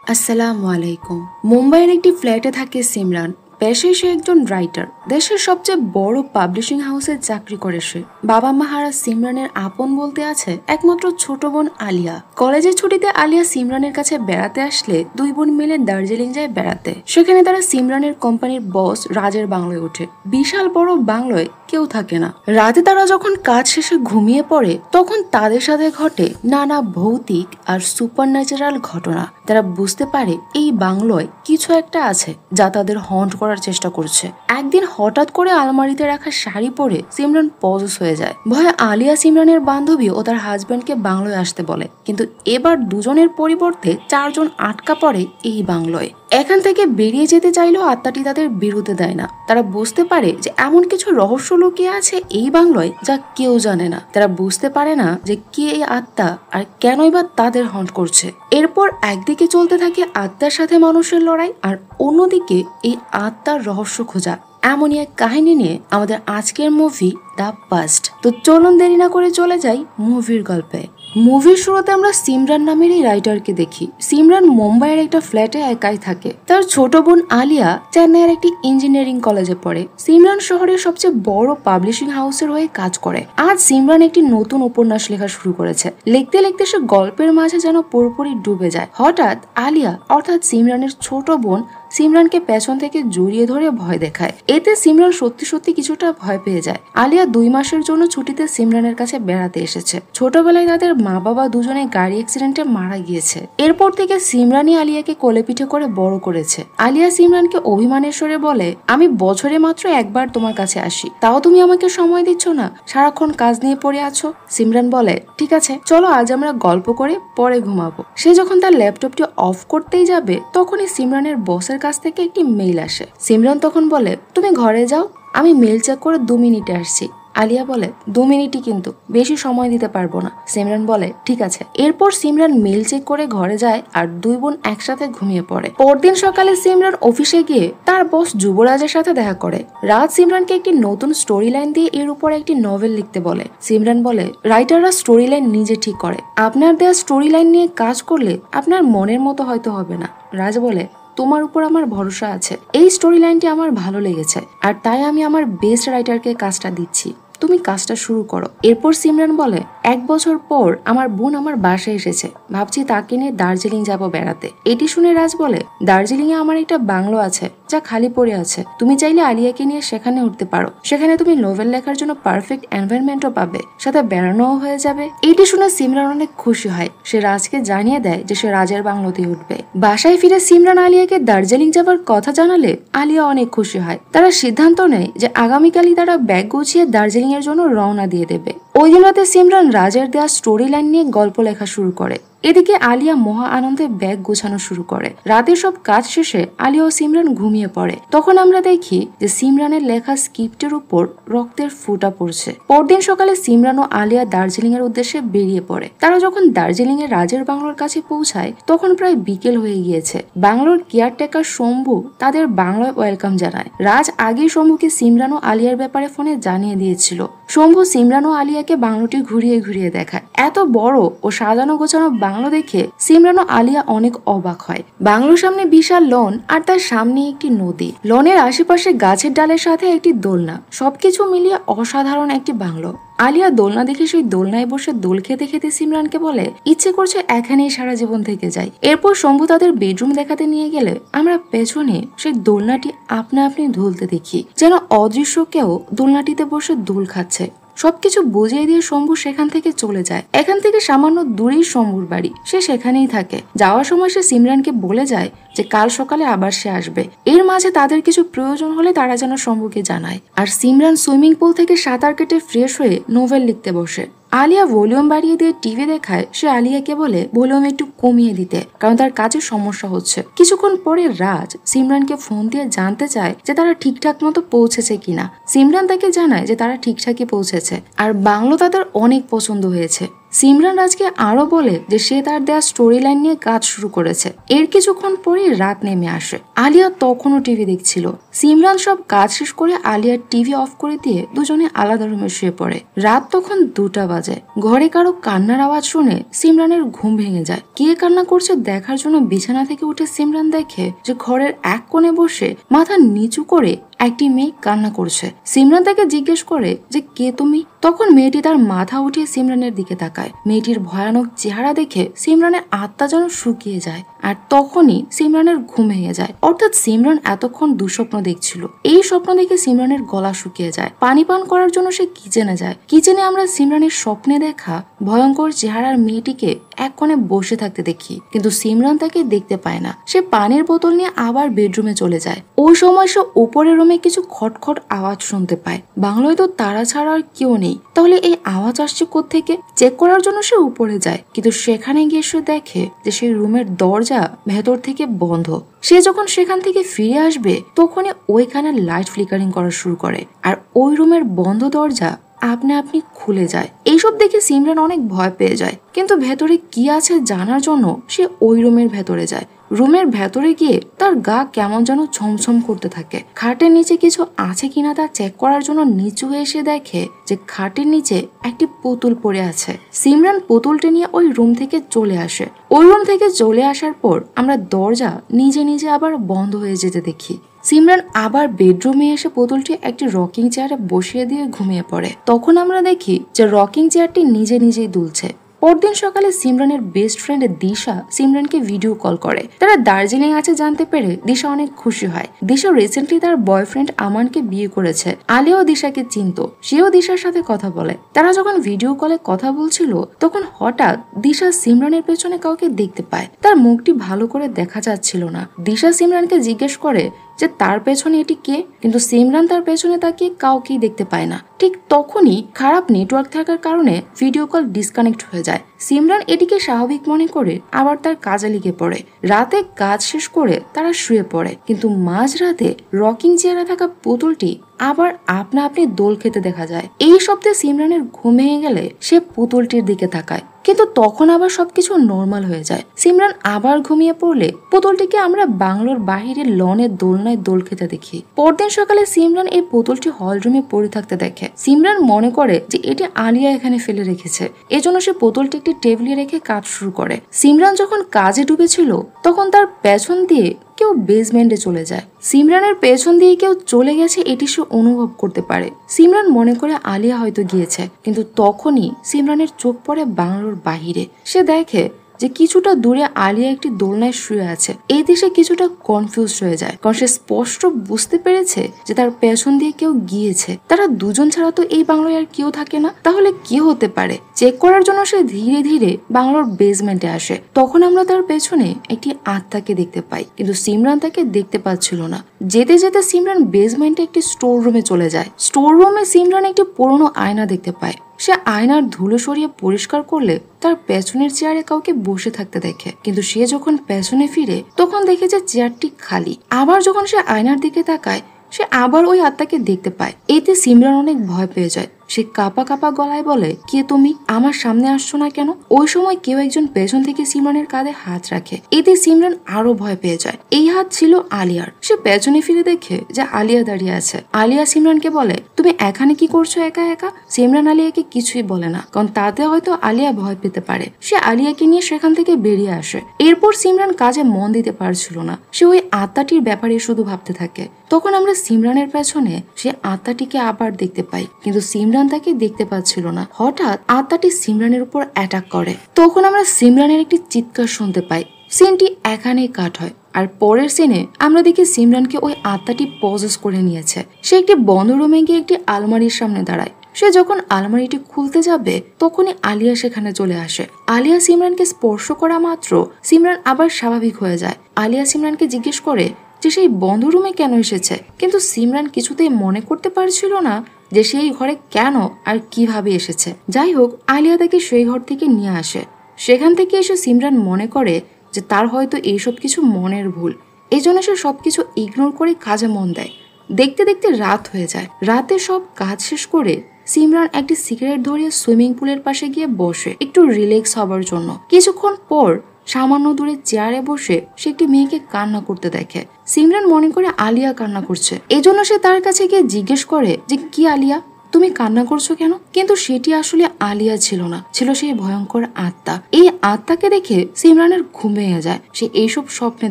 আসসালামু আলাইকুম। মুম্বাইয়ের একটি ফ্ল্যাটে থাকে সিমরান। পেশায় সে একজন রাইটার। দেশের সবচেয়ে বড় পাবলিশিং হাউসে চাকরি করে সে। বাবা মা হারা সিমরানের আপন বলতে আছে একমাত্র ছোট বোন আলিয়া। কলেজের ছুটিতে আলিয়া সিমরানের কাছে বেড়াতে আসলে দুই বোন মিলে দার্জিলিং যায় বেড়াতে। সেখানে তারা সিমরানের কোম্পানির বস রাজের বাংলোয় ওঠে। বিশাল বড় বাংলোয় কেউ থাকে না। রাতে তারা যখন কাজ শেষে ঘুমিয়ে পড়ে তখন তাদের সাথে ঘটে নানা ভৌতিক আর সুপারন্যাচারাল ঘটনা। তারা বুঝতে পারে এই বাংলোয় কিছু একটা আছে যা তাদের হন্ট করার চেষ্টা করছে। একদিন হঠাৎ করে আলমারিতে রাখা শাড়ি পরে সিমরান পজেস হয়ে যায়। ভয়ে আলিয়া সিমরানের বান্ধবী ও তার হাজবেন্ডকে বাংলোয় আসতে বলে, কিন্তু এবার দুজনের পরিবর্তে চারজন আটকা পড়ে এই বাংলোয়। এখান থেকে বেরিয়ে যেতে চাইলেও আত্মাটি তাদের বিরুদ্ধে দেয় না। তারা বুঝতে পারে যে এমন কিছু রহস্য লুকিয়ে আছে এই বাংলোয় যা কেউ জানে না। তারা বুঝতে পারে না যে কে এই আত্মা আর কেনই বা তাদের হন্ট করছে। এরপর একদিকে চলতে থাকে আত্মার সাথে মানুষের লড়াই, আর অন্যদিকে এই আত্মার রহস্য খোঁজা। এমনই এক কাহিনী নিয়ে আমাদের আজকের মুভি দ্য পাস্ট। তো চলুন দেরি না করে চলে যাই মুভির গল্পে। মুভির শুরুতে আমরা সিমরান নামের এই রাইটারকে দেখি। সিমরান মুম্বাইয়ের একটা ফ্ল্যাটে একাই থাকে। তার ছোট বোন আলিয়া চেন্নাইয়ের একটি ইঞ্জিনিয়ারিং কলেজে পড়ে। সিমরান শহরের সবচেয়ে বড় পাবলিশিং হাউসের হয়ে কাজ করে। আজ সিমরান একটি নতুন উপন্যাস লেখা শুরু করেছে। লিখতে লিখতে সে গল্পের মাঝে যেন পুরোপুরি ডুবে যায়। হঠাৎ আলিয়া অর্থাৎ সিমরানের ছোট বোন সিমরানকে পেছন থেকে জড়িয়ে ধরে ভয় দেখায়। এতে সিমরান সত্যি সত্যি কিছুটা ভয় পেয়ে যায়। আলিয়া 2 মাসের জন্য ছুটিতে সিমরানের কাছে বেড়াতে এসেছে। ছোটবেলায় তাদের মা বাবা দুজনে গাড়ি অ্যাক্সিডেন্টে মারা গিয়েছে। এরপর থেকে সিমরানই আলিয়াকে কোলে পিঠে করে বড় করেছে। আলিয়া সিমরানকে অভিমানের স্বরে বলে, আমি বছরে মাত্র একবার তোমার কাছে আসি, তাও তুমি আমাকে সময় দিচ্ছ না, সারাক্ষণ কাজ নিয়ে পড়ে আছো। সিমরান বলে, ঠিক আছে চলো আজ আমরা গল্প করে পরে ঘুমাবো। সে যখন তার ল্যাপটপটি অফ করতেই যাবে তখনই সিমরানের বসের কাছ থেকে একটি মেইল আসে। সিমরান তখন বলে, তুমি ঘরে যাও, আমি মেইল চেক করে 2 মিনিটে আসছি। আলিয়া বলে, 2 মিনিটই, কিন্তু বেশি সময় দিতে পারবো না। সিমরান বলে, ঠিক আছে। এরপর সিমরান মেইল চেক করে ঘরে যায় আর 2 বোন একসাথে ঘুমিয়ে পড়ে। পরদিন সকালে সিমরান অফিসে গিয়ে তার বস যুবরাজের সাথে দেখা করে। রাজ সিমরানকে একটি নতুন স্টোরি লাইন দিয়ে এর উপর একটি নভেল লিখতে বলে। সিমরান বলে, রাইটাররা স্টোরি লাইন নিজে ঠিক করে, আপনার দেওয়া স্টোরি লাইন নিয়ে কাজ করলে আপনার মনের মতো হয়তো হবে না। রাজ বলে, তোমার উপর আমার ভরসা আছে। এই স্টোরি লাইনটি আমার ভালো লেগেছে আর তাই আমি আমার বেস্ট রাইটারকে কাজটা দিচ্ছি, তুমি কাজটা শুরু করো। এরপর সিমরান বলে, 1 বছর পর আমার বোন আমার বাসায় এসেছে, ভাবছি তাকে নিয়ে দার্জিলিং যাব বেড়াতে। এটি শুনে রাজ বলে, দার্জিলিং এ আমার একটা বাংলো আছে যা খালি পড়ে আছে, তুমি চাইলে আলিয়াকে নিয়ে সেখানে উঠতে পারো। সেখানে তুমি নোভেল লেখার জন্য পারফেক্ট এনভায়রনমেন্টও পাবে, সাথে বেড়ানোও হয়ে যাবে। এটি শুনে সিমরান অনেক খুশি হয়। সে রাজকে জানিয়ে দেয় যে সে রাজের বাংলোতে উঠবে। বাসায় ফিরে সিমরান আলিয়াকে দার্জিলিং যাবার কথা জানালে আলিয়া অনেক খুশি হয়। তারা সিদ্ধান্ত নেয় যে আগামীকালই তারা ব্যাগ গুছিয়ে দার্জিলিং এর জন্য রওনা দিয়ে দেবে। ওই দিন রাতে সিমরান রাজের দেওয়া স্টোরি লাইন নিয়ে গল্প লেখা শুরু করে। এদিকে আলিয়া মহা আনন্দে ব্যাগ গোছানো শুরু করে। রাতের সব কাজ শেষে আলিয়া ও সিমরান ঘুমিয়ে পড়ে। তখন আমরা দেখি যে সিমরানের লেখা স্ক্রিপ্টের উপর রক্তের ফোঁটা পড়ছে। পরদিন সকালে সিমরান ও আলিয়া দার্জিলিং এর উদ্দেশ্যে বেরিয়ে পড়ে। তারা যখন দার্জিলিং এর রাজের বাংলোর কাছে পৌঁছায় তখন প্রায় বিকেল হয়ে গিয়েছে। বাংলোর কেয়ারটেকার শম্ভু তাদের বাংলায় ওয়েলকাম জানায়। রাজ আগেই শম্ভুকে সিমরান ও আলিয়ার ব্যাপারে ফোনে জানিয়ে দিয়েছিল। শম্ভু সিমরান ও আলিয়াকে বাংলোটি ঘুরিয়ে ঘুরিয়ে দেখায়। এত বড় ও সাজানো গোছানো বাংলো দেখে সিমরান ও আলিয়া অনেক অবাক হয়। বাংলোর সামনে বিশাল লন আর তার সামনে একটি নদী। লনের আশেপাশে গাছের ডালের সাথে একটি দোলনা, সবকিছু মিলিয়ে অসাধারণ একটি বাংলো। আলিয়া দোলনা দেখে সেই দোলনায় বসে দোল খেতে খেতে সিমরানকে বলে, ইচ্ছে করছে এখানেই সারা জীবন থেকে যাই। এরপর শম্ভু তাদের বেডরুম দেখাতে নিয়ে গেলে আমরা পেছনে সেই দোলনাটি আপনা আপনি দুলতে দেখি, যেন অদৃশ্য কেউ দোলনাটিতে বসে দোল খাচ্ছে। সবকিছু বুঝিয়ে দিয়ে শম্ভু সেখান থেকে চলে যায়। এখান থেকে সামান্য দূরেই শম্ভুর বাড়ি, সে সেখানেই থাকে। যাওয়ার সময় সে সিমরানকে বলে যায় যে কাল সকালে আবার সে আসবে। এর মাঝে তাদের কিছু প্রয়োজন হলে তারা যেন শম্ভুকে জানায়। আর সিমরান সুইমিং পুল থেকে সাঁতার কেটে ফ্রেশ হয়ে নোভেল লিখতে বসে। আলিয়া ভলিউম বাড়িয়ে দিয়ে টিভি দেখায়। সে আলিয়াকে বলে ভলিউম একটু কমিয়ে দিতে, কারণ তার কাজে সমস্যা হচ্ছে। কিছুক্ষণ পরে রাজ সিমরানকে ফোন দিয়ে জানতে চায় যে তারা ঠিকঠাক মতো পৌঁছেছে কিনা। সিমরান তাকে জানায় যে তারা ঠিকঠাকই পৌঁছেছে আর বাংলো তাদের অনেক পছন্দ হয়েছে। সিমরান রাজকে আরো বলে যে সে তার দেয়া স্টোরি লাইন নিয়ে কাজ শুরু করেছে। এর কিছুক্ষণ পরেই রাত নেমে আসে। আলিয়া তখনও টিভি দেখছিল। সিমরান সব কাজ শেষ করে আলিয়ার টিভি অফ করে দিয়ে দুজনে আলাদা রুমে শুয়ে পড়ে। রাত তখন 2টা বাজে। ঘরে কারো কান্নার আওয়াজ শুনে সিমরানের ঘুম ভেঙে যায়। কে কান্না করছে দেখার জন্য বিছানা থেকে উঠে সিমরান দেখে যে ঘরের এক কোণে বসে মাথা নিচু করে একটি মেয়ে কান্না করছে। সিমরান তাকে জিজ্ঞেস করে যে কে তুমি? তখন মেয়েটি তার মাথা উঠিয়ে সিমরানের দিকে তাকায়। মেয়েটির ভয়ানক চেহারা দেখে সিমরানের আত্মা যেন শুকিয়ে যায়। আর তখনই সিমরানের ঘুম ভেঙে যায়। অর্থাৎ সিমরান এতক্ষণ দুঃস্বপ্ন দেখছিল। এই স্বপ্ন দেখে সিমরানের গলা শুকিয়ে যায়। পানি পান করার জন্য সে কিচেনে যায়। কিচেনে আমরা সিমরানের স্বপ্নে দেখা ভয়ঙ্কর চেহারার মেয়েটিকে এক কোণে বসে থাকতে দেখি, কিন্তু সিমরান তাকে দেখতে পায় না। সে পানির বোতল নিয়ে আবার বেডরুমে চলে যায়। ওই সময় সে উপরের রুমে কিছু খটখট আওয়াজ শুনতে পায়। বাংলায় তো তারা ছাড়া আর কেউ নেই, তাহলে এই আওয়াজ আসছে কোত্থেকে? চেক করার জন্য সে উপরে যায়, কিন্তু সেখানে গিয়ে সে দেখে যে সেই রুমের দরজা ভেতর থেকে বন্ধ। সে যখন সেখান থেকে ফিরে আসবে তখনই ওইখানে লাইট ফ্লিকারিং করা শুরু করে, আর ওই রুমের বন্ধ দরজা আপনা আপনি খুলে যায়। এইসব দেখে সিমরান অনেক ভয় পেয়ে যায়, কিন্তু ভেতরে কি আছে জানার জন্য সে ওই রুমের ভেতরে যায়। রুমের ভেতরে গিয়ে তার গা কেমন যেন ছমছম করতে থাকে। খাটের নিচে কিছু আছে কিনা তা চেক করার জন্য নিচু হয়ে এসে দেখে যে খাটের নিচে একটি পুতুল পড়ে আছে। সিমরান পুতুলটি নিয়ে ওই রুম থেকে চলে আসে। ওই রুম থেকে চলে আসার পর আমরা দরজা নিজে নিজে আবার বন্ধ হয়ে যেতে দেখি। সিমরান আবার বেডরুমে এসে পুতুলটি একটি রকিং চেয়ারে বসিয়ে দিয়ে ঘুমিয়ে পড়ে। তখন আমরা দেখি যে রকিং চেয়ারটি নিজে নিজেই দুলছে। পরদিন সকালে সিমরানের বেস্ট ফ্রেন্ড দিশা সিমরানকে ভিডিও কল করে। তারা দার্জিলিং আছে জানতে পেরে দিশা অনেক খুশি হয়। দিশা রিসেন্টলি তার বয়ফ্রেন্ড আমানকে বিয়ে করেছে। আলিয়াও দিশাকে চিনত, সেও দিশার সাথে কথা বলে। তারা যখন ভিডিও কলে কথা বলছিল তখন হঠাৎ দিশা সিমরানের পেছনে কাউকে দেখতে পায়। তার মুখটি ভালো করে দেখা যাচ্ছিল না। দিশা সিমরানকে জিজ্ঞেস করে যে তার পেছনে এটি কে, কিন্তু সিমরান তার পেছনে তাকিয়ে কাউকেই দেখতে পায় না। ঠিক তখনই খারাপ নেটওয়ার্ক থাকার কারণে ভিডিও কল ডিসকানেক্ট হয়ে যায়। সিমরান এটিকে স্বাভাবিক মনে করে আবার তার কাজে লেগে পড়ে। রাতে কাজ শেষ করে তারা শুয়ে পড়ে, কিন্তু মাঝরাতে রকিং চেয়ারে থাকা পুতুলটি আবার আপনা আপনি দোল খেতে দেখা যায়। এই শব্দে সিমরানের ঘুম ভেঙে গেলে সে পুতুলটির দিকে তাকায়, কিন্তু তখন আবার সবকিছু নর্মাল হয়ে যায়। সিমরান আবার ঘুমিয়ে পড়লে পুতুলটিকে আমরা বাংলোর বাহিরে লনের দোলনায় দোল খেতে দেখি। পরদিন সকালে সিমরান এই পুতুলটি হল রুমে পড়ে থাকতে দেখে। সিমরান মনে করে যে এটি আলিয়া এখানে ফেলে রেখেছে, এজন্য সে পুতুলটি একটি টেবিলে রেখে কাজ শুরু করে। সিমরান যখন কাজে ডুবেছিল তখন তার পেছন দিয়ে কেউ বেসমেন্টে চলে যায়। সিমরানের পেছন দিয়ে কেউ চলে গেছে এটি সে অনুভব করতে পারে। সিমরান মনে করে আলিয়া হয়তো গিয়েছে, কিন্তু তখনই সিমরানের চোখ পড়ে বাংলোর বাহিরে। সে দেখে যে কিছুটা দূরে আলিয়া একটি দোলনায় শুয়ে আছে। এই দেশে কিছুটা কনফিউজ হয়ে যায়, কারণ সে স্পষ্ট বুঝতে পেরেছে যে তার পেছন দিয়ে কেউ গিয়েছে। তারা দুজন ছাড়া তো এই বাংলোয় আর কেউ থাকে না, তাহলে কি হতে পারে? চেক করার জন্য সে ধীরে ধীরে বাংলোর বেসমেন্টে আসে। তখন আমরা তার পেছনে একটি আত্মাকে দেখতে পাই, কিন্তু সিমরান তাকে দেখতে পাচ্ছিল না। যেতে যেতে সিমরান বেসমেন্টে একটি স্টোর রুমে চলে যায়। স্টোর রুমে সিমরান একটি পুরনো আয়না দেখতে পায়। সে আয়নার ধুলো সরিয়ে পরিষ্কার করলে তার পেছনের চেয়ারে কাউকে বসে থাকতে দেখে, কিন্তু সে যখন পেছনে ফিরে তখন দেখে যে চেয়ারটি খালি। আবার যখন সে আয়নার দিকে তাকায় সে আবার ওই আত্মাকে দেখতে পায়। এতে সিমরান অনেক ভয় পেয়ে যায়। সে কাপা কাপা গলায় বলে, কে তুমি? আমার সামনে আসছো না কেন? ওই সময় কেউ একজন পেছন থেকে সিমরানের কাঁধে হাত রাখে। এতে সিমরান আরো ভয় পেয়ে যায়। এই হাত ছিল আলিয়ার। সে পেছনে ফিরে দেখে যে আলিয়া দাঁড়িয়ে আছে। আলিয়া সিমরানকে বলে, তুমি এখানে কি করছো একা একা? সিমরান আলিয়াকে কিছুই বলে না, কারণ তাতে হয়তো আলিয়া ভয় পেতে পারে। সে আলিয়াকে নিয়ে সেখান থেকে বেরিয়ে আসে। এরপর সিমরান কাজে মন দিতে পারছিল না। সে ওই আত্মাটির ব্যাপারে শুধু ভাবতে থাকে। তখন আমরা সিমরানের পেছনে সে আত্মাটিকে আবার দেখতে পাই, কিন্তু সিমরান তাকে দেখতে পাচ্ছিল না। হঠাৎ আত্মাটি সিমরানের উপর অ্যাটাক করে। তখন আমরা সিমরানের একটি চিৎকার শুনতে পাই। সিনটি এখানেই কাট হয়, আর পরের সিনে আমরা দেখি সিমরানকে ওই আত্মাটি পজেস করে নিয়েছে। সে একটি বন্ধ রুমে গিয়ে একটি আলমারির সামনে দাঁড়ায়। সে যখন আলমারিটি খুলতে যাবে তখনই আলিয়া সেখানে চলে আসে। আলিয়া সিমরানকে স্পর্শ করা মাত্র সিমরান আবার স্বাভাবিক হয়ে যায়। আলিয়া সিমরানকে জিজ্ঞেস করে যে সেই বন্ধ রুমে কেন এসেছে, কিন্তু সিমরান কিছুতেই মনে করতে পারছিল না যে সেই ঘরে কেন আর কিভাবে এসেছে। যাই হোক, আলিয়া তাকে সেই ঘর থেকে নিয়ে আসে। সেখান থেকে এসে সিমরান মনে করে যে তার হয়তো এইসব কিছু মনের ভুল, এই জন্য সে সবকিছু ইগনোর করে কাজে মন দেয়। দেখতে দেখতে রাত হয়ে যায়। রাতে সব কাজ শেষ করে সিমরান একটি সিগারেট ধরিয়ে সুইমিং পুলের পাশে গিয়ে বসে একটু রিল্যাক্স হবার জন্য। কিছুক্ষণ পর সামান্য দূরে চেয়ারে বসে সে একটি মেয়েকে কান্না করতে দেখে। সিমরান মনে করে আলিয়া কান্না করছে, এজন্য সে তার কাছে গিয়ে জিজ্ঞেস করে যে কি আলিয়া, তুমি কান্না করছো কেন? কিন্তু সেটি আসলে আলিয়া ছিল না, ছিল সেই ভয়ঙ্কর আত্মা। এই আত্মাকে দেখে সিমরানের ঘুম ভেঙে যায়। সে এইসব স্বপ্নে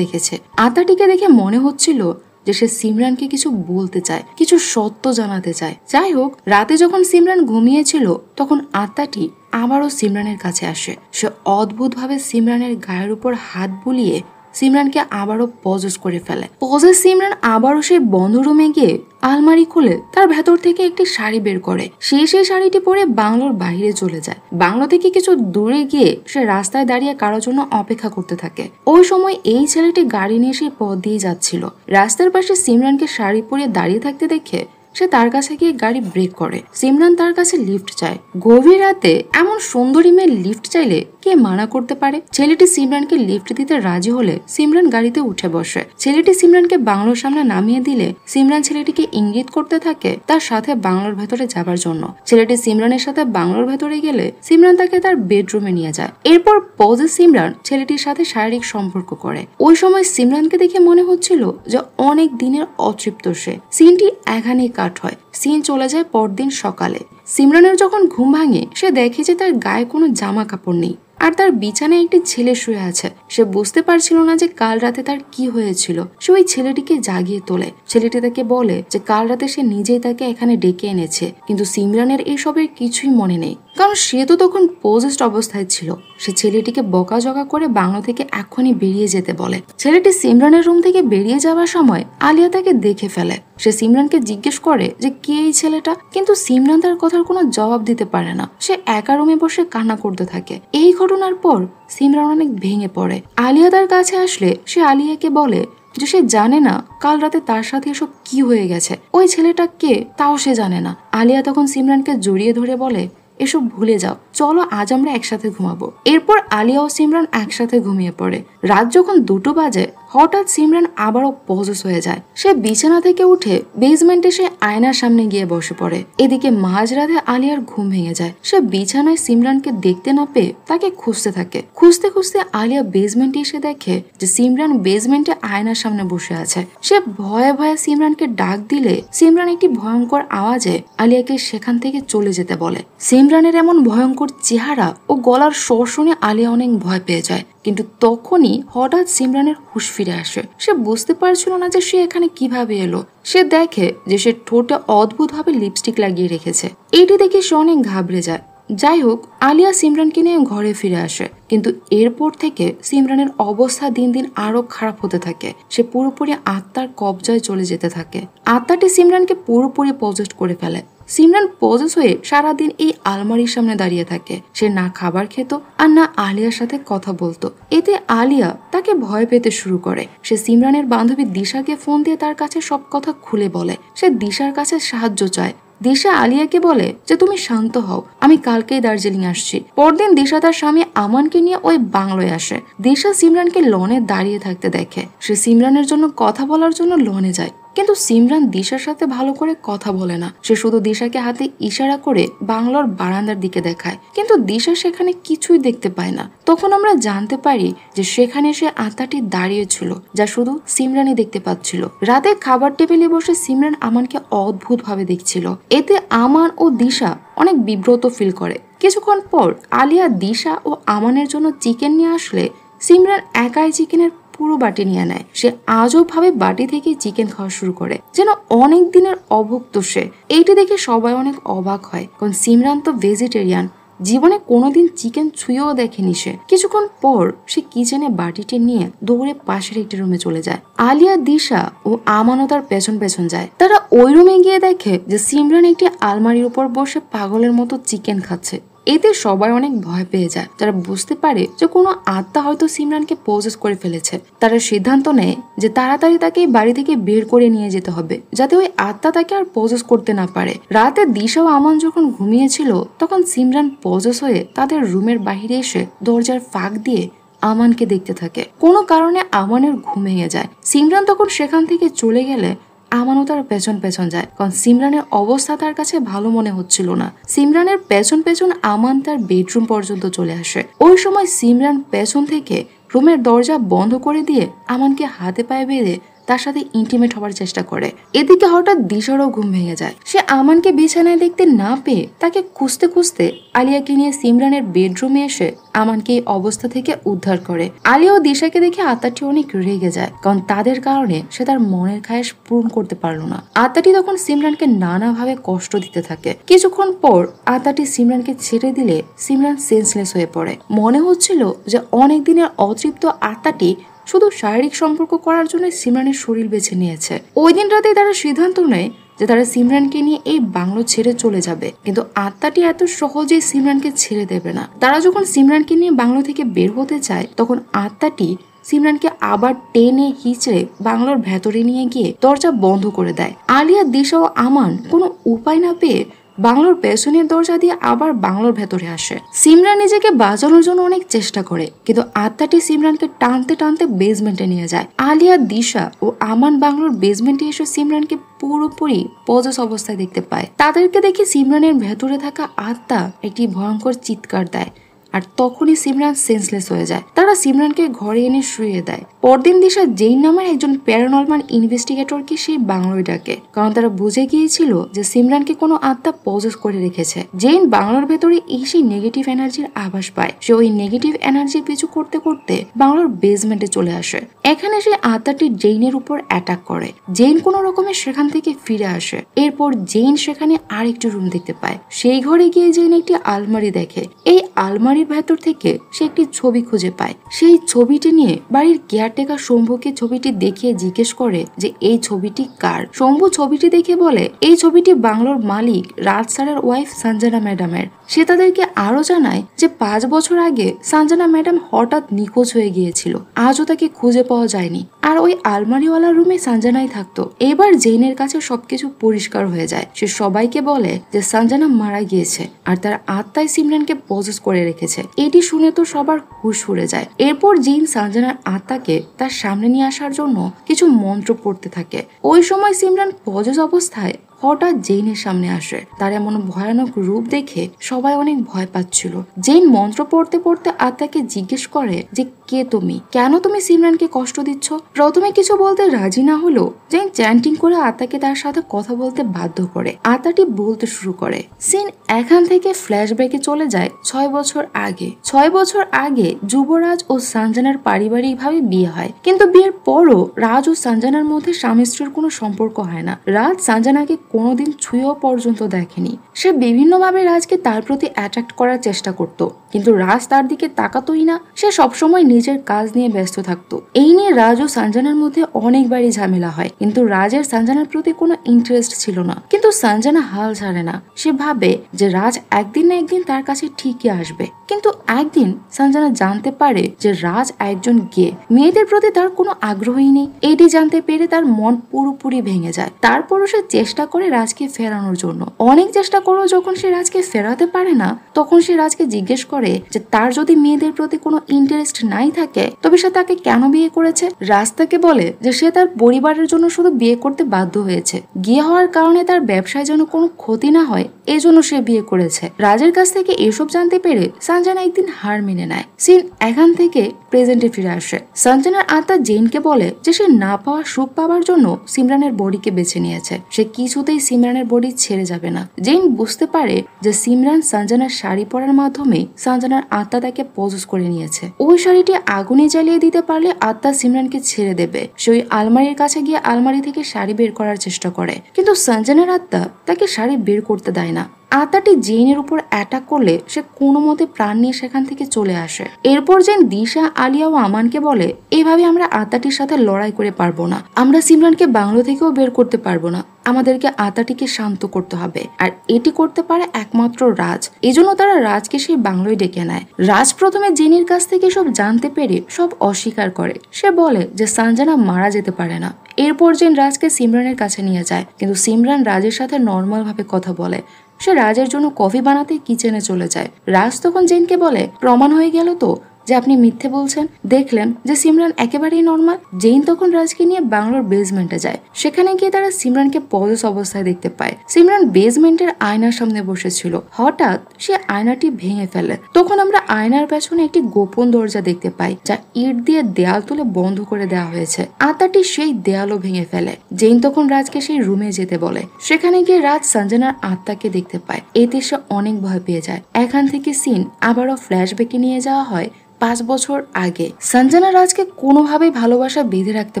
দেখেছে। আত্মাটিকে দেখে মনে হচ্ছিল যে সে সিমরানকে কিছু বলতে চায়, কিছু সত্য জানাতে চায়। যাই হোক, রাতে যখন সিমরান ঘুমিয়েছিল তখন আত্মাটি আবারও সিমরানের কাছে আসে। সে অদ্ভুতভাবে সিমরানের গায়ের উপর হাত বুলিয়ে সিমরানকে আবারও পজেস করে ফেলে। পজেস সিমরান আবারও সেই বন্ধ রুমে গিয়ে আলমারি খুলে তার ভেতর থেকে একটি শাড়ি বের করে। সেই শাড়িটি পরে বাংলোর বাইরে চলে যায়। বাংলো থেকে কিছু দূরে গিয়ে সে রাস্তায় দাঁড়িয়ে কারোর জন্য অপেক্ষা করতে থাকে। ওই সময় এই ছেলেটি গাড়ি নিয়ে সেই পথ দিয়ে যাচ্ছিল। রাস্তার পাশে সিমরানকে শাড়ি পরিয়ে দাঁড়িয়ে থাকতে দেখে সে তার কাছে গিয়ে গাড়ি ব্রেক করে। সিমরান তার কাছে লিফট চায়। গভীর রাতে এমন সুন্দরী মেয়ে লিফট চাইলে কে মানা করতে পারে? ছেলেটি সিমরানকে লিফট দিতে রাজি হলে সিমরান গাড়িতে উঠে বসে। ছেলেটি সিমরানকে বাংলোর সামনে নামিয়ে দিলে সিমরান ছেলেটিকে ইঙ্গিত করতে থাকে তার সাথে বাংলোর ভেতরে যাবার জন্য। ছেলেটি সিমরানের সাথে বাংলোর ভেতরে গেলে সিমরান তাকে তার বেডরুমে নিয়ে যায়। এরপর পজে সিমরান ছেলেটির সাথে শারীরিক সম্পর্ক করে। ওই সময় সিমরানকে দেখে মনে হচ্ছিল যে অনেক দিনের অতৃপ্ত সে। সিনটি এখানেই কাট হয়। সিন চলে যায় পরদিন সকালে। সিমরানের যখন ঘুম ভাঙে সে দেখে যে তার গায়ে কোনো জামা কাপড় নেই আর তার বিছানায় একটি ছেলে শুয়ে আছে। সে বুঝতে পারছিল না যে কাল রাতে তার কি হয়েছিল। সে ওই ছেলেটিকে জাগিয়ে তোলে। ছেলেটি তাকে বলে যে কাল রাতে সে নিজেই তাকে এখানে ডেকে এনেছে। কিন্তু সিমরানের এইসবের কিছুই মনে নেই, কারণ সে তো তখন পজেস্ট অবস্থায় ছিল। সে ছেলেটিকে বকাঝকা করে বাংলো থেকে এখনই বেরিয়ে যেতে বলে। ছেলেটি সিমরানের রুম থেকে বেরিয়ে যাওয়ার সময় আলিয়া তাকে দেখে ফেলে। সে সিমরানকে জিজ্ঞেস করে যে কে এই ছেলেটা, কিন্তু সিমরান তার কথার কোনো জবাব দিতে পারে না। সে একা রুমে বসে কান্না করতে থাকে। এই ঘটনার পর সিমরান অনেক ভেঙে পড়ে। আলিয়া তার কাছে আসলে সে আলিয়াকে বলে যে সে জানে না কাল রাতে তার সাথে এসব কি হয়ে গেছে। ওই ছেলেটা কে তাও সে জানে না। আলিয়া তখন সিমরানকে জড়িয়ে ধরে বলে এসব ভুলে যাও, চলো আজ আমরা একসাথে ঘুমাবো। এরপর আলিয়া ও সিমরান একসাথে ঘুমিয়ে পড়ে। রাত যখন 2টো বাজে হঠাৎ সিমরান আবারও পজেস হয়ে যায়। সে বিছানা থেকে উঠে বেসমেন্টে সে আয়নার সামনে গিয়ে বসে পড়ে। এদিকে মাঝরাতে আলিয়ার ঘুম ভেঙে যায়। সে বিছানায় সিমরানকে দেখতে না পেয়ে তাকে খুঁজতে থাকে। খুঁজতে খুঁজতে আলিয়া বেসমেন্টে এসে দেখে যে সিমরান বেসমেন্টে আয়নার সামনে বসে আছে। সে ভয়ে ভয়ে সিমরানকে ডাক দিলে সিমরান একটি ভয়ঙ্কর আওয়াজে আলিয়াকে সেখান থেকে চলে যেতে বলে। সিমরানের এমন ভয়ঙ্কর চেহারা ও গলার স্বর শুনে আলিয়া অনেক ভয় পেয়ে যায়। কিন্তু তখনই হঠাৎ সিমরানের হুঁশ ফিরে আসে। সে বুঝতে পারছিল না যে সে এখানে কিভাবে এলো। সে দেখে যে সে ঠোঁটে অদ্ভুতভাবে লিপস্টিক লাগিয়ে রেখেছে। এটি দেখে সে অনেক ঘাবড়ে যায়। যাই হোক, আলিয়া সিমরানকে নিয়ে ঘরে ফিরে আসে। কিন্তু এরপর থেকে সিমরানের অবস্থা দিন দিন আরো খারাপ হতে থাকে। সে পুরোপুরি আত্মার কবজায় চলে যেতে থাকে। আত্মাটি সিমরানকে পুরোপুরি পজেস্ট করে ফেলে। সিমরান পজেস হয়ে সারাদিন এই আলমারির সামনে দাঁড়িয়ে থাকে। সে না খাবার খেত আর না আলিয়ার সাথে কথা বলতো। এতে আলিয়া তাকে ভয় পেতে শুরু করে। সে সিমরানের বান্ধবী দিশাকে ফোন দিয়ে তার কাছে সব কথা খুলে বলে। সে দিশার কাছে সাহায্য চায়। দিশা আলিয়াকে বলে যে তুমি শান্ত হও, আমি কালকেই দার্জিলিং আসছি। পরদিন দিশা তার স্বামী আমানকে নিয়ে ওই বাংলোয় আসে। দিশা সিমরানকে লনে দাঁড়িয়ে থাকতে দেখে। সে সিমরানের জন্য কথা বলার জন্য লনে যায়। কিন্তু সিমরান দিশার সাথে ভালো করে কথা বলে না। সে শুধু দিশাকে হাতে ইশারা করে বাংলোর বারান্দার দিকে দেখায়। কিন্তু দিশা সেখানে কিছুই দেখতে পায় না। তখন আমরা জানতে পারি যে সেখানে সে আত্মাটি দাঁড়িয়েছিল, যা শুধু সিমরানই দেখতে পাচ্ছিল। রাতে খাবার টেবিলে বসে সিমরান আমানকে অদ্ভুত ভাবে দেখছিল। এতে আমান ও দিশা অনেক বিব্রত ফিল করে। কিছুক্ষণ পর আলিয়া দিশা ও আমানের জন্য চিকেন নিয়ে আসলে সিমরান একাই চিকেনের পুরো বাটি নিয়ে নেয়। সে আজব ভাবে বাটি থেকে চিকেন খাওয়া শুরু করে, যেন অনেক দিনের অভুক্ত সে। এইটি দেখে সবাই অনেক অবাক হয়, কারণ সিমরান তো ভেজিটেরিয়ান, জীবনে কোনোদিন চিকেন ছুঁয়েও দেখেনি সে। কিছুক্ষণ পর সে কিচেনে বাটিটি নিয়ে দৌড়ে পাশের একটি রুমে চলে যায়। আলিয়া, দিশা ও আমানও তার পেছন পেছন যায়। তারা ওই রুমে গিয়ে দেখে যে সিমরান একটি আলমারির উপর বসে পাগলের মতো চিকেন খাচ্ছে। এতে সবাই অনেক ভয় পেয়ে যায়। তারা বুঝতে পারে যে কোনো আত্মা হয়তো সিমরানকে পজেস করে ফেলেছে। তারা সিদ্ধান্ত নেয় যে তাড়াতাড়ি তাকে বাড়ি থেকে বের করে নিয়ে যেতে হবে, যাতে ওই আত্মা তাকে আর পজেস করতে না পারে। রাতে দিশা ও আমান যখন ঘুমিয়েছিল তখন সিমরান পজেস হয়ে তাদের রুমের বাহিরে এসে দরজার ফাঁক দিয়ে আমানকে দেখতে থাকে। কোনো কারণে আমানের ঘুম ভেঙে যায়। সিমরান তখন সেখান থেকে চলে গেলে আমানও তার পেছন পেছন যায়, কারণ সিমরানের অবস্থা তার কাছে ভালো মনে হচ্ছিল না। সিমরানের পেছন পেছন আমান তার বেডরুম পর্যন্ত চলে আসে। ওই সময় সিমরান পেছন থেকে রুমের দরজা বন্ধ করে দিয়ে আমানকে হাতে পায়ে বেঁধে তার সাথে ইন্টিমেট হওয়ার চেষ্টা করে। এদিকে হঠাৎ দিশারও ঘুম ভেঙে যায়। সে আমানকে বিছানায় দেখতে না পেয়ে তাকে খুঁজতে খুঁজতে আলিয়াকে নিয়ে সিমরানের বেডরুমে এসে আমানকে এই অবস্থা থেকে উদ্ধার করে। আলিয়া ও দিশাকে দেখে আত্মাটি অনেক রেগে যায়, কারণ তাদের কারণে সে তার মনের খায়েশ পূরণ করতে পারলো না। আত্মাটি তখন সিমরানকে নানাভাবে কষ্ট দিতে থাকে। কিছুক্ষণ পর আত্মাটি সিমরানকে ছেড়ে দিলে সিমরান সেন্সলেস হয়ে পড়ে। মনে হচ্ছিল যে অনেক দিনের অতৃপ্ত আত্মাটি শুধু শারীরিক সম্পর্ক করার জন্য সিমরানের শরীর বেছে নিয়েছে। ওই দিন রাতেই তারা সিদ্ধান্ত নেয় যে তারা সিমরানকে নিয়ে এই বাংলো ছেড়ে চলে যাবে, কিন্তু আত্মাটি এত সহজেই সিমরানকে ছেড়ে দেবে না। তারা যখন সিমরানকে নিয়ে বাংলো থেকে বের হতে চায়, তখন আত্মাটি সিমরানকে আবার টেনে হিচড়ে বাংলোর ভেতরে নিয়ে গিয়ে দরজা বন্ধ করে দেয়। আলিয়া, দিশা ও আমান কোনো উপায় না পেয়ে বাংলোর পেছনের দরজা দিয়ে আবার বাংলোর ভেতরে আসে। সিমরান নিজেকে বাঁচানোর জন্য অনেক চেষ্টা করে, কিন্তু আত্মাটি সিমরানকে টানতে টানতে বেসমেন্টে নিয়ে যায়। আলিয়া, দিশা ও আমান বাংলোর বেসমেন্টে এসে সিমরানকে পুরোপুরি পজেস অবস্থায় দেখতে পায়। তাদেরকে দেখে সিমরানের ভেতরে থাকা আত্মা একটি ভয়ঙ্কর চিৎকার দেয়, আর তখনই সিমরান সেন্সলেস হয়ে যায়। তারা সিমরানকে ঘরে এনে শুয়ে দেয়। পরদিন দিশা জেইন নামের একজন প্যারানর্মাল ইনভেস্টিগেটরকে সেই বাংলোয় ডাকে, কারণ তারা বুঝে গিয়েছিল যে সিমরানকে কোনো আত্মা পজেস করে রেখেছে। জেইন বাংলোর ভেতরে সেই নেগেটিভ এনার্জির আভাস পায়। সে ওই নেগেটিভ এনার্জি পিছু করতে করতে বাংলোর বেসমেন্টে চলে আসে। এখানে সেই আত্মাটি জেইনের উপর অ্যাটাক করে। জেইন কোনো রকমে সেখান থেকে ফিরে আসে। এরপর জেইন সেখানে আরেকটি রুম দেখতে পায়। সেই ঘরে গিয়ে জেইন একটি আলমারি দেখে। এই আলমারির ভেতর থেকে সে একটি ছবি খুঁজে পায়। সেই ছবিটি নিয়ে বাড়ির কেয়ারটেকার শম্ভুকে ছবিটি দেখিয়ে জিজ্ঞেস করে যে এই ছবিটি কার। শম্ভু ছবিটি দেখে বলে এই ছবিটি বাংলোর মালিক রাজ স্যারের ওয়াইফ সঞ্জনা ম্যাডামের। সে তাদেরকে আরো জানায় যে 5 বছর আগে সঞ্জনা ম্যাডাম হঠাৎ নিখোঁজ হয়ে গিয়েছিল, আজও তাকে খুঁজে পাওয়া যায়নি, আর ওই আলমারিওয়ালা রুমে সঞ্জনাই থাকতো। এবার জেইনের কাছে সবকিছু পরিষ্কার হয়ে যায়। সে সবাইকে বলে যে সঞ্জনা মারা গিয়েছে আর তার আত্মায় সিমরানকে পজেস করে রেখেছে। এটি শুনে তো সবার হুঁশ উড়ে যায়। এরপর জেইন সঞ্জনার আত্মাকে তার সামনে নিয়ে আসার জন্য কিছু মন্ত্র পড়তে থাকে। ওই সময় সিমরান পজেস অবস্থায় হঠাৎ জেইনের সামনে আসে। তার এমন ভয়ানক রূপ দেখে সবাই অনেক ভয় পাচ্ছিল। জেইন মন্ত্র পড়তে পড়তে আত্মাকে জিজ্ঞেস করে যে কে তুমি, কেন তুমি সিমরানকে কষ্ট দিচ্ছ। প্রথমে কিছু বলতে রাজি না হলো জেইন চ্যান্টিং করে আত্মাকে তার সাথে কথা বলতে বাধ্য করে। আত্মাটি বলতে শুরু করে। সিন এখান থেকে ফ্ল্যাশব্যাকে চলে যায় 6 বছর আগে। 6 বছর আগে যুবরাজ ও সঞ্জনার পারিবারিকভাবে বিয়ে হয়, কিন্তু বিয়ের পরও রাজ ও সঞ্জনার মধ্যে স্বামী স্ত্রীর কোনো সম্পর্ক হয় না। রাজ সঞ্জনাকে কোনোদিন ছুঁয়েও পর্যন্ত দেখেনি। সে বিভিন্নভাবে রাজকে তার প্রতি অ্যাট্রাক্ট করার চেষ্টা করত, কিন্তু রাজ তার দিকে তাকাতোই না। সে সবসময় নিজের কাজ নিয়ে ব্যস্ত থাকতো। এই নিয়ে রাজ ও সঞ্জনার মধ্যে অনেকবারই ঝামেলা হয়, কিন্তু রাজের সঞ্জনার প্রতি কোনো ইন্টারেস্ট ছিল না। কিন্তু সঞ্জনা হাল ছাড়ে না। সে ভাবে যে রাজ একদিন না একদিন তার কাছে ঠিকই আসবে। কিন্তু একদিন সঞ্জনা জানতে পারে যে রাজ একজন গে, মেয়েদের প্রতি তার কোনো আগ্রহই নেই। এটি জানতে পেরে তার মন পুরোপুরি ভেঙে যায়। তারপরও সে চেষ্টা করে রাজকে ফেরানোর জন্য। অনেক চেষ্টা করেও যখন সে রাজকে ফেরাতে পারে না, তখন সে রাজকে জিজ্ঞেস করে যে তার যদি মেয়েদের প্রতি কোনো ইন্টারেস্ট নাই থাকে তবে সে তাকে কেন বিয়ে করেছে। রাজ তাকে বলে যে সে তার পরিবারের জন্য শুধু বিয়ে করতে বাধ্য হয়েছে, বিয়ে হওয়ার কারণে তার ব্যবসায় যেন কোনো ক্ষতি না হয় এজন্য সে বিয়ে করেছে। রাজের কাছ থেকে এসব জানতে পেরে সঞ্জনা একদিন হার মেনে নেয়। সিন এখান থেকে প্রেজেন্টে ফিরে আসে। সঞ্জনার আত্মা জেইনকে বলে যে সে না পাওয়া সুখ পাওয়ার জন্য সিমরানের বডিকে বেছে নিয়েছে। সে কিছুতেই সিমরানের বডি ছেড়ে যাবে না। জেইন বুঝতে পারে যে সিমরান সঞ্জনার শাড়ি পরার মাধ্যমে সঞ্জনার আত্মা তাকে পজেস করে নিয়েছে। ওই শাড়িটি আগুনে জ্বালিয়ে দিতে পারলে আত্মা সিমরানকে ছেড়ে দেবে। সে ওই আলমারির কাছে গিয়ে আলমারি থেকে শাড়ি বের করার চেষ্টা করে, কিন্তু সঞ্জনার আত্মা তাকে শাড়ি বের করতে দেয় না। আত্মাটি জেইনের উপর অ্যাটাক করলে সে কোনো মতে প্রাণ নিয়ে সেখান থেকে চলে আসে। এরপর জেইন দিশা, আলিয়া ও আমানকে বলে এভাবে আমরা আত্মাটির সাথে লড়াই করে পারবো না। আমরা সিমরানকে বাংলো থেকেও বের করতে পারবো না। আমাদেরকে আত্মাটিকে শান্ত করতে হবে, আর এটি করতে পারে একমাত্র রাজ। এজন্য তারা রাজকে সেই বাংলোয় ডেকে নেয়। রাজ প্রথমে জেনির কাছ থেকে সব জানতে পেরে সব অস্বীকার করে। সে বলে যে সঞ্জনা মারা যেতে পারে না। এরপর জেন রাজকে সিমরানের কাছে নিয়ে যায়, কিন্তু সিমরান রাজের সাথে নর্মাল ভাবে কথা বলে। সে রাজের জন্য কফি বানাতে কিচেনে চলে যায়। রাজ তখন জেনকে বলে প্রমাণ হয়ে গেল তো যে আপনি মিথ্যে বলছেন। দেখলেন যে সিমরান একেবারেই নর্মাল। জেইন তখন রাজকে নিয়ে বাংলোর বেসমেন্টে যায়। সেখানে গিয়ে তারা সিমরানকে পজেস অবস্থায় দেখতে পায়। সিমরান বেসমেন্টের আয়নার সামনে বসেছিল। হঠাৎ সে আয়নাটি ভেঙে ফেলে। তখন আমরা আয়নার পেছনে একটি গোপন দরজা দেখতে পাই, যা ইট দিয়ে দেয়াল তুলে বন্ধ করে দেওয়া হয়েছে। আত্মাটি সেই দেয়ালও ভেঙে ফেলে। জেইন তখন রাজকে সেই রুমে যেতে বলে। সেখানে গিয়ে রাজ সঞ্জনার আত্মাকে দেখতে পায়। এতে সে অনেক ভয় পেয়ে যায়। এখান থেকে সিন আবারও ফ্ল্যাশব্যাকে নিয়ে যাওয়া হয় 5 বছর আগে। সঞ্জনা রাজকে কোনোভাবেই ভালোবাসা বেঁধে রাখতে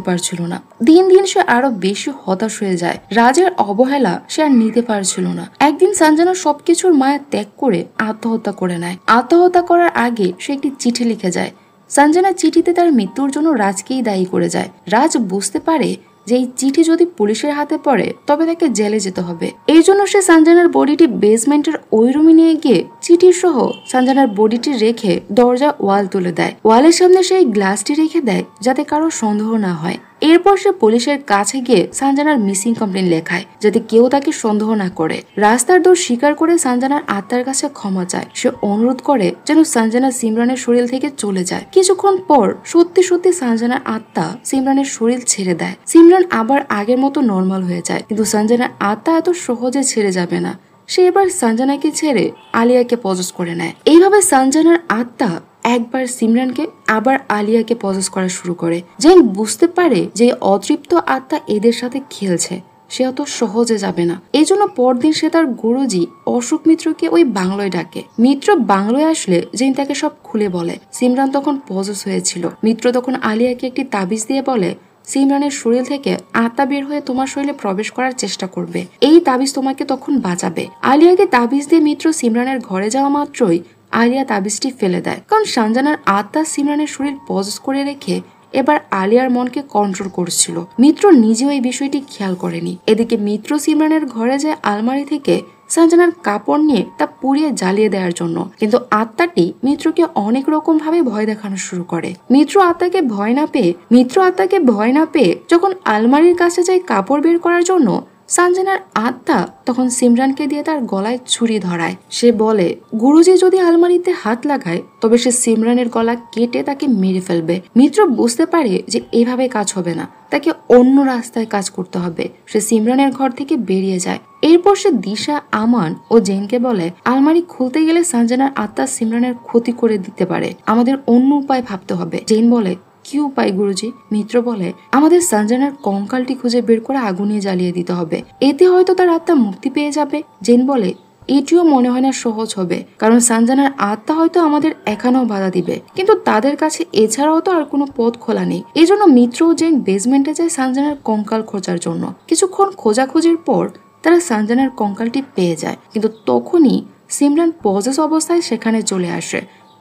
পারছিল না। দিন দিন সে আরো বেশি হতাশ হয়ে যায়। রাজের অবহেলা সে আর নিতে পারছিল না। একদিন সঞ্জনা সবকিছুর মায়া ত্যাগ করে আত্মহত্যা করে নেয়। আত্মহত্যা করার আগে সে একটি চিঠি লিখে যায়। সঞ্জনা চিঠিতে তার মৃত্যুর জন্য রাজকেই দায়ী করে যায়। রাজ বুঝতে পারে যে এই চিঠি যদি পুলিশের হাতে পড়ে তবে তাকে জেলে যেতে হবে। এই জন্য সে সঞ্জনার বডিটি বেসমেন্টের ওই রুমে নিয়ে গিয়ে চিঠি সহ সঞ্জনার বডিটি রেখে দরজা ওয়াল তুলে দেয়। ওয়ালের সামনে সেই গ্লাসটি রেখে দেয় যাতে কারো সন্দেহ না হয়। এরপর সে পুলিশের কাছে গিয়ে সঞ্জনার মিসিং কমপ্লেন লেখায় যাতে কেউ তাকে সন্দেহ না করে। রাস্তার দোষ স্বীকার করে সঞ্জনার আত্মার কাছে ক্ষমা চায়। সে অনুরোধ করে যেন সঞ্জনা সিমরানের শরীর থেকে চলে যায়। কিছুক্ষণ পর সত্যি সত্যি সঞ্জনার আত্মা সিমরানের শরীর ছেড়ে দেয়। সিমরান আবার আগের মতো নর্মাল হয়ে যায়। কিন্তু সঞ্জনার আত্মা এত সহজে ছেড়ে যাবে না। সে এবার সঞ্জনাকে ছেড়ে আলিয়াকে পজেস করে নেয়। এইভাবে সঞ্জনার আত্মা একবার সিমরানকে আবার আলিয়াকে পজেস করা শুরু করে। জেন বুঝতে পারে যে অতৃপ্ত আত্মা এদের সাথে খেলছে। সে অত সহজে যাবে না। এই জন্য পরদিন সে তার গুরুজি অশোক মিত্রকে ওই বাংলোয় ডাকে। মিত্র বাংলোয় আসলে জেন তাকে সব খুলে বলে। সিমরান তখন পজেস হয়েছিল। মিত্র তখন আলিয়াকে একটি তাবিজ দিয়ে বলে সিমরানের শরীর থেকে আত্মা বের হয়ে তোমার শরীরে প্রবেশ করার চেষ্টা করবে। এই তাবিজ তোমাকে তখন বাঁচাবে। আলিয়াকে তাবিজ দিয়ে মিত্র সিমরানের ঘরে যাওয়া মাত্রই আলিয়া তাবিজটি ফেলে দেয়। কারণ সঞ্জনার আত্মা সিমরানের শরীর পজেস করে রেখে এবার আলিয়ার মনকে কন্ট্রোল করছিল। মিত্র নিজেও এই বিষয়টি খেয়াল করেনি। এদিকে মিত্র সিমরানের ঘরে যায় আলমারি থেকে সঞ্জনার কাপড় নিয়ে তা পুড়িয়ে জ্বালিয়ে দেওয়ার জন্য। কিন্তু আত্মাটি মিত্রকে অনেক রকম ভাবে ভয় দেখানো শুরু করে। মিত্র আত্মাকে ভয় না পেয়ে যখন আলমারির কাছে যায় কাপড় বের করার জন্য, সঞ্জনার আত্মা তখন সিমরানকে দিয়ে তার গলায় ছুরি ধরায়। সে বলে গুরুজি যদি আলমারিতে হাত লাগায় তবে সে সিমরানের গলা কেটে তাকে মেরে ফেলবে। মিত্র বুঝতে পারে যে এভাবে কাজ হবে না, তাকে অন্য রাস্তায় কাজ করতে হবে। সে সিমরানের ঘর থেকে বেরিয়ে যায়। এরপর সে দিশা, আমান ও জেনকে বলে আলমারি খুলতে গেলে সঞ্জনার আত্মা সিমরানের ক্ষতি করে দিতে পারে, আমাদের অন্য উপায় ভাবতে হবে। জেন বলে কি উপায় গুরুজি? মিত্র বলে আমাদের সঞ্জনার কঙ্কালটি খুঁজে বের করে আগুনে জ্বালিয়ে দিতে হবে, এতে হয়তো তার আত্মা মুক্তি পেয়ে যাবে। জেন বলে এটিও মনে হয় না সহজ হবে, কারণ সঞ্জনার আত্মা হয়তো আমাদের এখানেও বাধা দিবে, কিন্তু তাদের কাছে এছাড়াও তো আর কোনো পথ খোলা নেই। এই জন্য মিত্র ও জেন বেসমেন্টে যায় সঞ্জনার কঙ্কাল খোঁজার জন্য। কিছুক্ষণ খোঁজাখুঁজির পর তারা সঞ্জনার কঙ্কালটি পেয়ে যায়। কিন্তু তখনই সিমরান পজেস অবস্থায় সেখানে চলে আসে।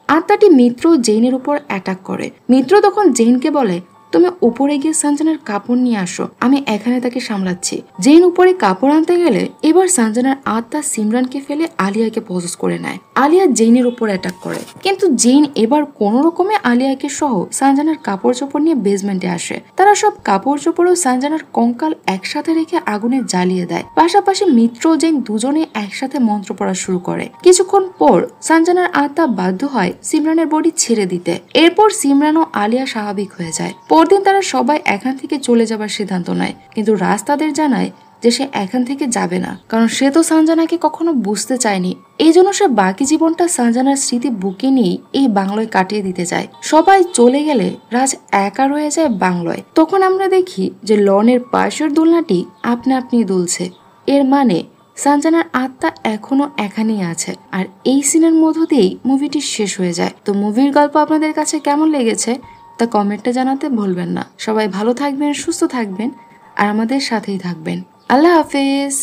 আত্মাটি মিত্র জেনের উপর অ্যাটাক করে। মিত্র তখন জেনকে বলে তুমি উপরে গিয়ে সঞ্জনার কাপড় নিয়ে আসো, আমি এখানে তাকে সামলাচ্ছি। জেন উপরে কাপড় আনতে গেলে এবার সঞ্জনার আত্মা সিমরানকে ফেলে আলিয়াকে পজেস করে নেয়। আলিয়া জেনের উপর অ্যাটাক করে, কিন্তু জেন এবার কোন রকমে আলিয়াকে সহ সঞ্জনার কাপড় চোপড় নিয়ে বেসমেন্টে আসে। তারা সব কাপড় চোপড় ও সঞ্জনার কঙ্কাল একসাথে রেখে আগুনে জ্বালিয়ে দেয়। পাশাপাশি মিত্র ও জেন দুজনে একসাথে মন্ত্র পড়া শুরু করে। কিছুক্ষণ পর সঞ্জনার আত্মা বাধ্য হয় সিমরানের বডি ছেড়ে দিতে। এরপর সিমরান ও আলিয়া স্বাভাবিক হয়ে যায়। পরদিন তারা সবাই এখান থেকে চলে যাবার সিদ্ধান্ত নেয়, কিন্তু রাজ তাদের জানায় যে সে এখান থেকে যাবে না, কারণ সে তো সঞ্জনাকে কখনো বুঝতে চায়নি। এই জন্য সে বাকি জীবনটা সঞ্জনার স্মৃতি বুকে নিয়ে এই বাংলোয় কাটিয়ে দিতে চায়। সবাই চলে গেলে রাজ একা রয়ে যায় বাংলোয়। তখন আমরা দেখি যে লনের পাশের দোলনাটি আপনা আপনি দুলছে। এর মানে সঞ্জনার আত্মা এখনো এখানেই আছে। আর এই সিনের মধ্য দিয়েই মুভিটি শেষ হয়ে যায়। তো মুভির গল্প আপনাদের কাছে কেমন লেগেছে তা কমেন্টে জানাতে ভুলবেন না। সবাই ভালো থাকবেন, সুস্থ থাকবেন আর আমাদের সাথেই থাকবেন। আল্লাহ হাফেজ।